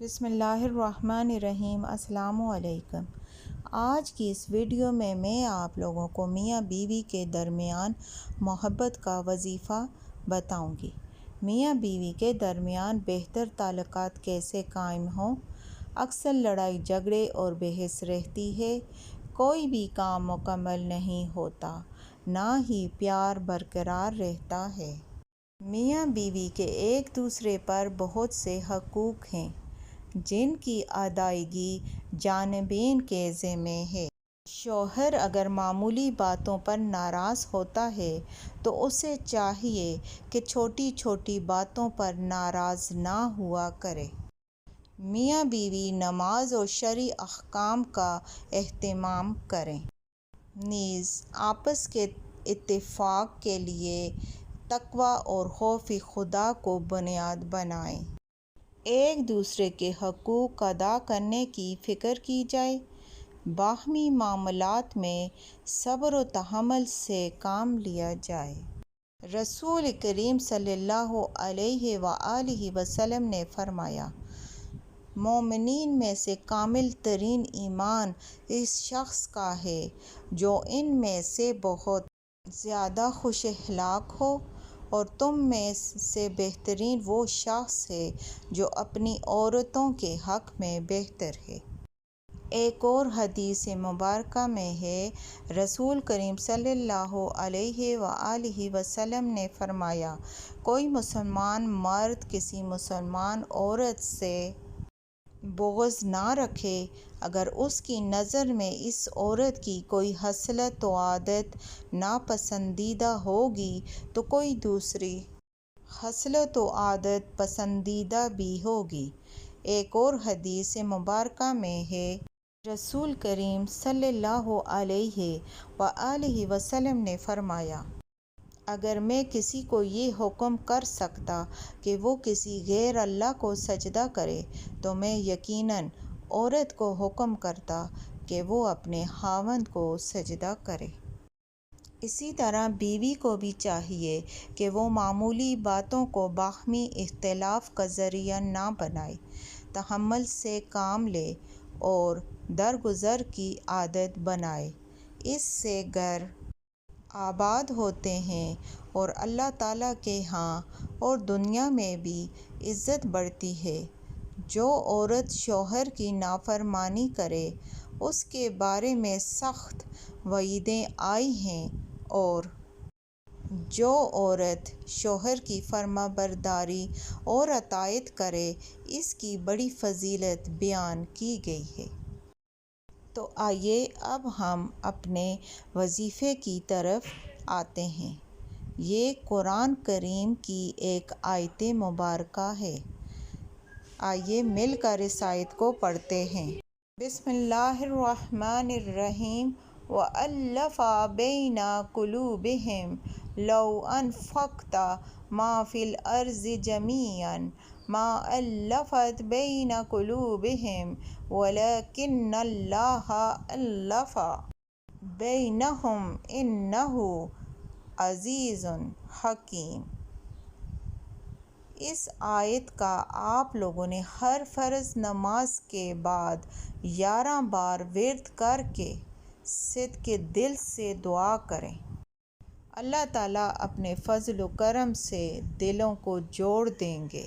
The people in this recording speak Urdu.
بسم اللہ الرحمن الرحیم۔ السلام علیکم۔ آج کی اس ویڈیو میں آپ لوگوں کو میاں بیوی کے درمیان محبت کا وظیفہ بتاؤں گی۔ میاں بیوی کے درمیان بہتر تعلقات کیسے قائم ہوں۔ اکثر لڑائی جھگڑے اور بحث رہتی ہے، کوئی بھی کام مکمل نہیں ہوتا، نہ ہی پیار برقرار رہتا ہے۔ میاں بیوی کے ایک دوسرے پر بہت سے حقوق ہیں جن کی ادائیگی جانبین کے ذمہ ہے۔ شوہر اگر معمولی باتوں پر ناراض ہوتا ہے تو اسے چاہیے کہ چھوٹی چھوٹی باتوں پر ناراض نہ ہوا کرے۔ میاں بیوی نماز اور شرعی احکام کا اہتمام کریں، نیز آپس کے اتفاق کے لیے تقویٰ اور خوف خدا کو بنیاد بنائیں۔ ایک دوسرے کے حقوق ادا کرنے کی فکر کی جائے۔ باہمی معاملات میں صبر و تحمل سے کام لیا جائے۔ رسول کریم صلی اللہ علیہ وآلہ وسلم نے فرمایا، مومنین میں سے کامل ترین ایمان اس شخص کا ہے جو ان میں سے بہت زیادہ خوش اخلاق ہو، اور تم میں سے بہترین وہ شخص ہے جو اپنی عورتوں کے حق میں بہتر ہے۔ ایک اور حدیث مبارکہ میں ہے، رسول کریم صلی اللہ علیہ وآلہ وسلم نے فرمایا، کوئی مسلمان مرد کسی مسلمان عورت سے بغض نہ رکھے، اگر اس کی نظر میں اس عورت کی کوئی خصلت و عادت ناپسندیدہ ہوگی تو کوئی دوسری خصلت و عادت پسندیدہ بھی ہوگی۔ ایک اور حدیث مبارکہ میں ہے، رسول کریم صلی اللہ علیہ وآلہ وسلم نے فرمایا، اگر میں کسی کو یہ حکم کر سکتا کہ وہ کسی غیر اللہ کو سجدہ کرے تو میں یقیناً عورت کو حکم کرتا کہ وہ اپنے خاوند کو سجدہ کرے۔ اسی طرح بیوی کو بھی چاہیے کہ وہ معمولی باتوں کو باہمی اختلاف کا ذریعہ نہ بنائے، تحمل سے کام لے اور درگزر کی عادت بنائے۔ اس سے گھر آباد ہوتے ہیں اور اللہ تعالیٰ کے ہاں اور دنیا میں بھی عزت بڑھتی ہے۔ جو عورت شوہر کی نافرمانی کرے اس کے بارے میں سخت وعیدیں آئی ہیں، اور جو عورت شوہر کی فرمانبرداری اور اطاعت کرے اس کی بڑی فضیلت بیان کی گئی ہے۔ تو آئیے اب ہم اپنے وظیفے کی طرف آتے ہیں۔ یہ قرآن کریم کی ایک آیت مبارکہ ہے۔ آئیے مل کر اس آیت کو پڑھتے ہیں۔ بسم اللہ الرحمن الرحیم۔ وَأَلَّفَ بَيْنَ قُلُوبِهِمْ لَوْ أَنفَقْتَ مَا فِي الْأَرْضِ جَمِيعًا مَا أَلَّفْتَ بَيْنَ قُلُوبِهِمْ وَلَكِنَّ اللَّهَ أَلَّفَ بَيْنَهُمْ إِنَّهُ عَزِیزٌ حَکیم۔ اس آیت کا آپ لوگوں نے ہر فرض نماز کے بعد 11 بار ورد کر کے صدق دل سے دعا کریں۔ اللہ تعالیٰ اپنے فضل و کرم سے دلوں کو جوڑ دیں گے۔